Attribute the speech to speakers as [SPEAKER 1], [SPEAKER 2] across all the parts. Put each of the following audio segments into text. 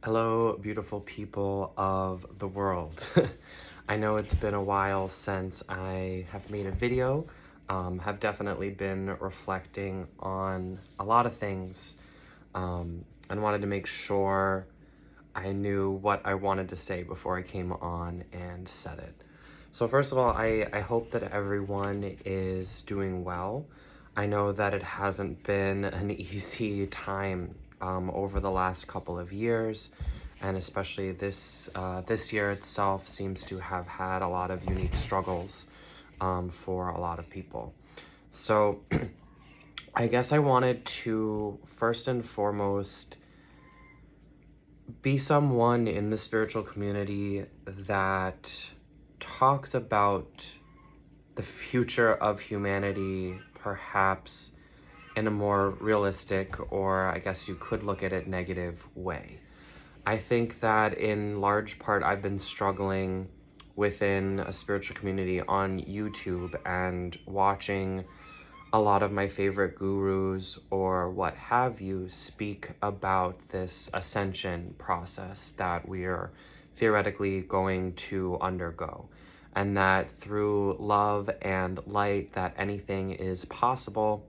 [SPEAKER 1] Hello, beautiful people of the world. I know it's been a while since I have made a video. Have definitely been reflecting on a lot of things and wanted to make sure I knew what I wanted to say before I came on and said it. So first of all, I hope that everyone is doing well. I know that it hasn't been an easy time over the last couple of years, and especially this year itself seems to have had a lot of unique struggles for a lot of people. So I guess I wanted to first and foremost be someone in the spiritual community that talks about the future of humanity perhaps in a more realistic, or I guess you could look at it, negative way. I think that in large part I've been struggling within a spiritual community on YouTube and watching a lot of my favorite gurus or what have you speak about this ascension process that we are theoretically going to undergo, and that through love and light that anything is possible,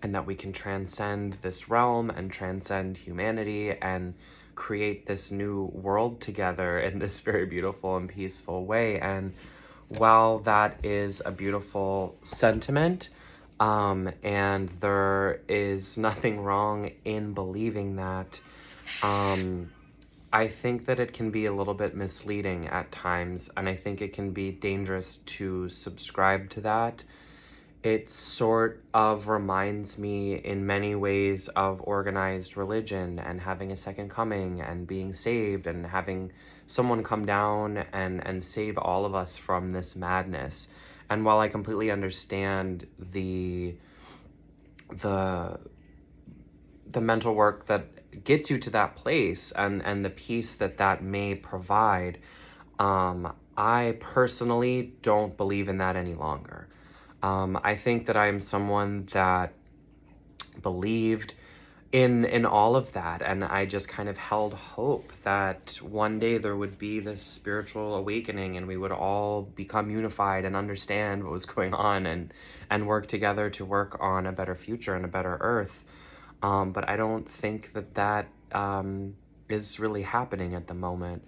[SPEAKER 1] and that we can transcend this realm and transcend humanity and create this new world together in this very beautiful and peaceful way. And while that is a beautiful sentiment, and there is nothing wrong in believing that, I think that it can be a little bit misleading at times, and I think it can be dangerous to subscribe to that. It sort of reminds me in many ways of organized religion and having a second coming and being saved and having someone come down and save all of us from this madness. And while I completely understand the mental work that gets you to that place and the peace that that may provide, I personally don't believe in that any longer. I think that I am someone that believed in all of that, and I just kind of held hope that one day there would be this spiritual awakening and we would all become unified and understand what was going on and work together to work on a better future and a better earth. But I don't think that that is really happening at the moment.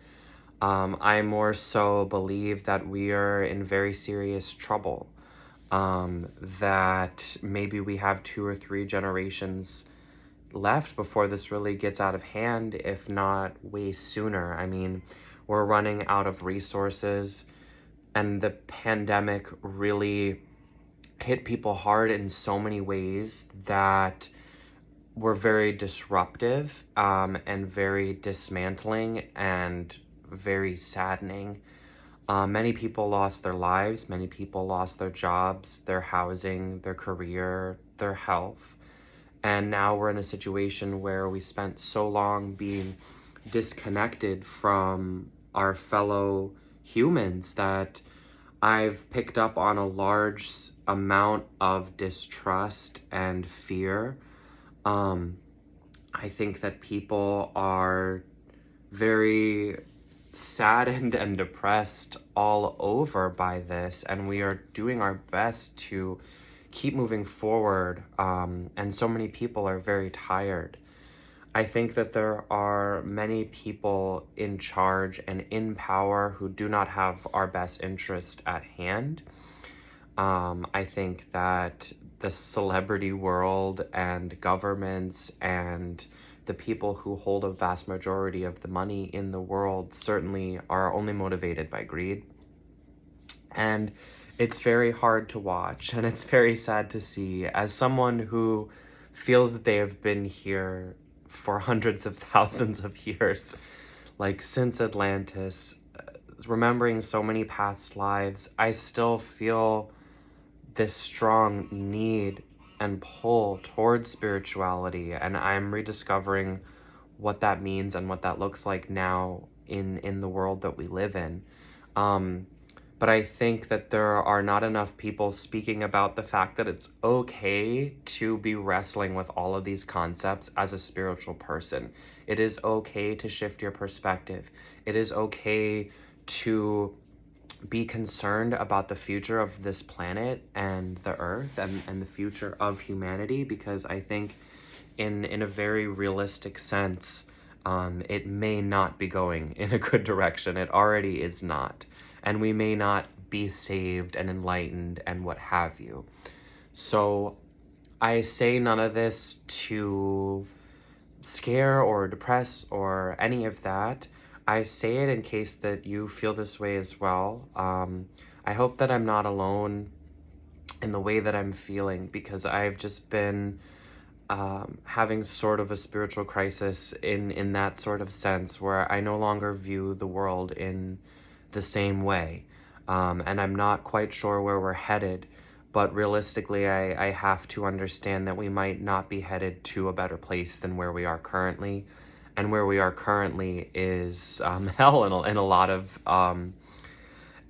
[SPEAKER 1] I more so believe that we are in very serious trouble. That maybe we have 2 or 3 generations left before this really gets out of hand, if not way sooner. I mean, we're running out of resources, and the pandemic really hit people hard in so many ways that were very disruptive, and very dismantling and very saddening. Many people lost their lives, many people lost their jobs, their housing, their career, their health. And now we're in a situation where we spent so long being disconnected from our fellow humans that I've picked up on a large amount of distrust and fear. I think that people are very saddened and depressed all over by this, and we are doing our best to keep moving forward, and so many people are very tired. I think that there are many people in charge and in power who do not have our best interest at hand. I think that the celebrity world and governments and the people who hold a vast majority of the money in the world certainly are only motivated by greed. And it's very hard to watch, and it's very sad to see. As someone who feels that they have been here for hundreds of thousands of years, like since Atlantis, remembering so many past lives, I still feel this strong need and pull towards spirituality, and I'm rediscovering what that means and what that looks like now in the world that we live in. But I think that there are not enough people speaking about the fact that it's okay to be wrestling with all of these concepts as a spiritual person. It is okay to shift your perspective. It is okay to be concerned about the future of this planet and the earth and the future of humanity, because I think in a very realistic sense, it may not be going in a good direction. It already is not. And we may not be saved and enlightened and what have you. So I say none of this to scare or depress or any of that. I say it in case that you feel this way as well. I hope that I'm not alone in the way that I'm feeling, because I've just been having sort of a spiritual crisis in that sort of sense, where I no longer view the world in the same way. And I'm not quite sure where we're headed, but realistically, I have to understand that we might not be headed to a better place than where we are currently. And where we are currently is hell in a lot of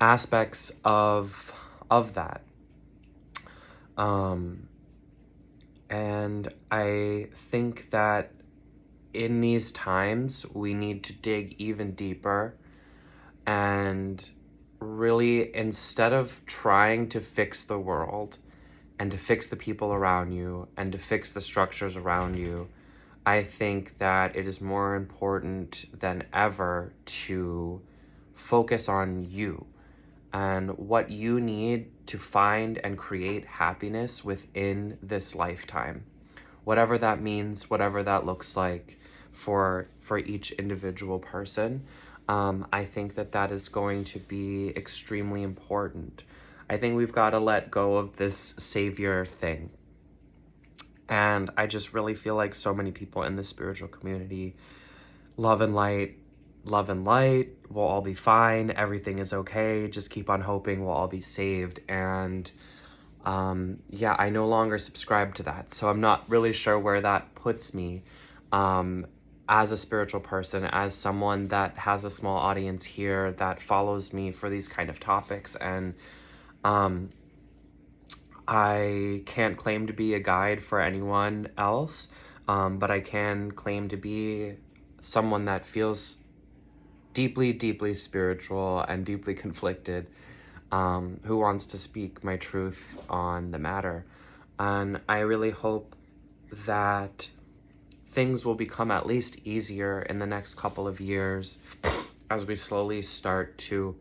[SPEAKER 1] aspects of that. And I think that in these times, we need to dig even deeper and really, instead of trying to fix the world and to fix the people around you and to fix the structures around you, I think that it is more important than ever to focus on you and what you need to find and create happiness within this lifetime. Whatever that means, whatever that looks like for each individual person, I think that is going to be extremely important. I think we've got to let go of this savior thing. And I just really feel like so many people in the spiritual community, love and light, we'll all be fine, everything is okay, just keep on hoping, we'll all be saved. And yeah, I no longer subscribe to that. So I'm not really sure where that puts me as a spiritual person, as someone that has a small audience here that follows me for these kind of topics. And I can't claim to be a guide for anyone else, but I can claim to be someone that feels deeply, deeply spiritual and deeply conflicted, who wants to speak my truth on the matter. And I really hope that things will become at least easier in the next couple of years as we slowly start to,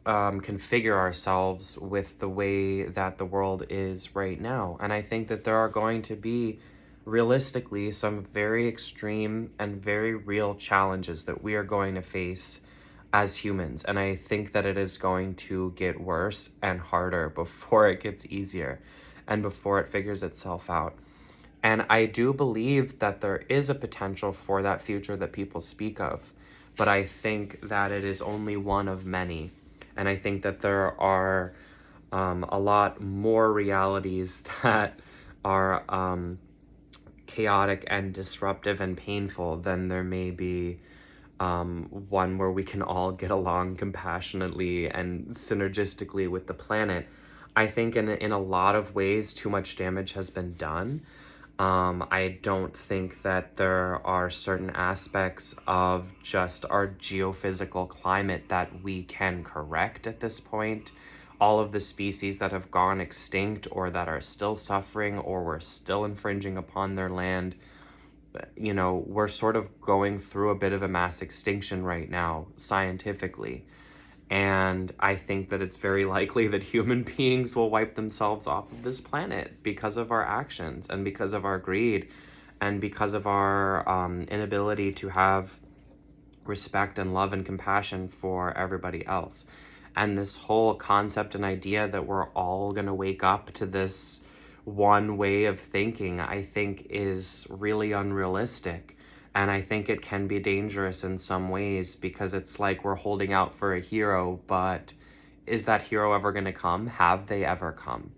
[SPEAKER 1] configure ourselves with the way that the world is right now. And I think that there are going to be, realistically, some very extreme and very real challenges that we are going to face as humans. And I think that it is going to get worse and harder before it gets easier and before it figures itself out. And I do believe that there is a potential for that future that people speak of, but I think that it is only one of many. And I think that there are a lot more realities that are chaotic and disruptive and painful than there may be one where we can all get along compassionately and synergistically with the planet. I think in a lot of ways, too much damage has been done. I don't think that there are certain aspects of just our geophysical climate that we can correct at this point. All of the species that have gone extinct or that are still suffering or we're still infringing upon their land, we're sort of going through a bit of a mass extinction right now, scientifically. And I think that it's very likely that human beings will wipe themselves off of this planet because of our actions and because of our greed and because of our inability to have respect and love and compassion for everybody else. And this whole concept and idea that we're all going to wake up to this one way of thinking, I think is really unrealistic. And I think it can be dangerous in some ways, because it's like we're holding out for a hero, but is that hero ever going to come? Have they ever come?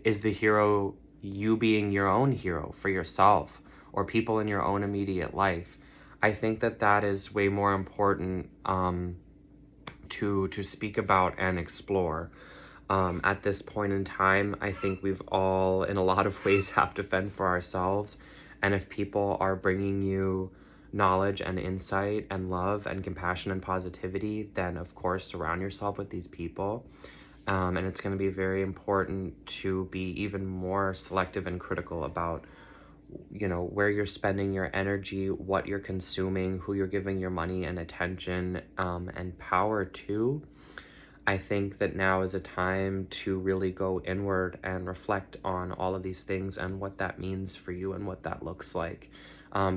[SPEAKER 1] Is the hero you being your own hero for yourself or people in your own immediate life? I think that that is way more important to speak about and explore. At this point in time, I think we've all, in a lot of ways, have to fend for ourselves. And if people are bringing you knowledge and insight and love and compassion and positivity, then of course surround yourself with these people. And it's going to be very important to be even more selective and critical about, you know, where you're spending your energy, what you're consuming, who you're giving your money and attention and power to. I think that now is a time to really go inward and reflect on all of these things and what that means for you and what that looks like.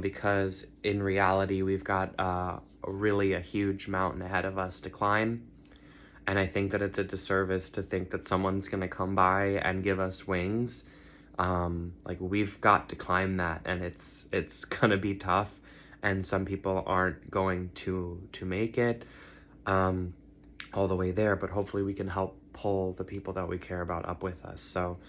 [SPEAKER 1] Because in reality, we've got really a huge mountain ahead of us to climb. And I think that it's a disservice to think that someone's going to come by and give us wings. Like, we've got to climb that, and it's going to be tough. And some people aren't going to make it all the way there, but hopefully we can help pull the people that we care about up with us. So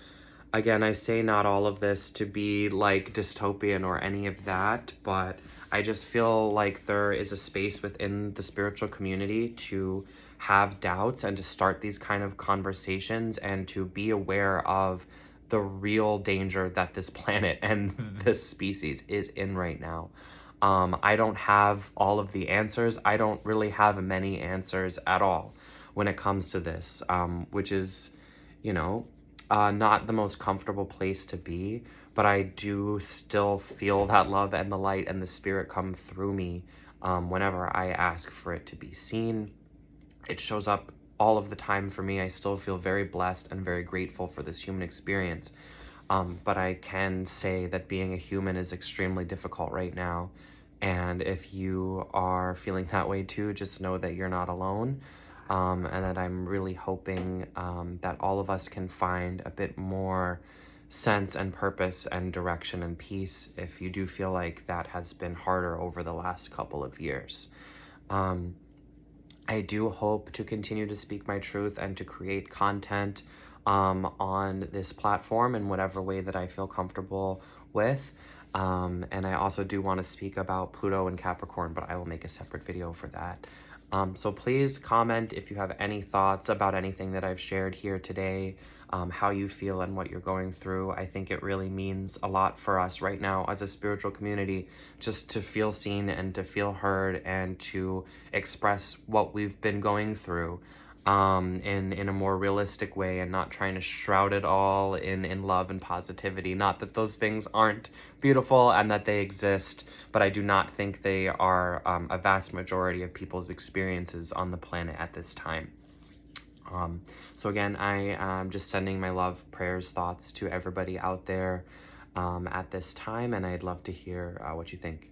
[SPEAKER 1] again, I say not all of this to be like dystopian or any of that, but I just feel like there is a space within the spiritual community to have doubts and to start these kind of conversations and to be aware of the real danger that this planet and this species is in right now. I don't have all of the answers. I don't really have many answers at all when it comes to this, which is, you know, not the most comfortable place to be, but I do still feel that love and the light and the spirit come through me whenever I ask for it to be seen. It shows up all of the time for me. I still feel very blessed and very grateful for this human experience. But I can say that being a human is extremely difficult right now. And if you are feeling that way too, just know that you're not alone. And that I'm really hoping that all of us can find a bit more sense and purpose and direction and peace if you do feel like that has been harder over the last couple of years. I do hope to continue to speak my truth and to create content on this platform in whatever way that I feel comfortable with. And I also do want to speak about Pluto and Capricorn, but I will make a separate video for that. So please comment if you have any thoughts about anything that I've shared here today, how you feel and what you're going through. I think it really means a lot for us right now as a spiritual community, just to feel seen and to feel heard and to express what we've been going through in a more realistic way, and not trying to shroud it all in love and positivity. Not that those things aren't beautiful and that they exist, but I do not think they are a vast majority of people's experiences on the planet at this time. So again, I am just sending my love, prayers, thoughts to everybody out there at this time, and I'd love to hear what you think.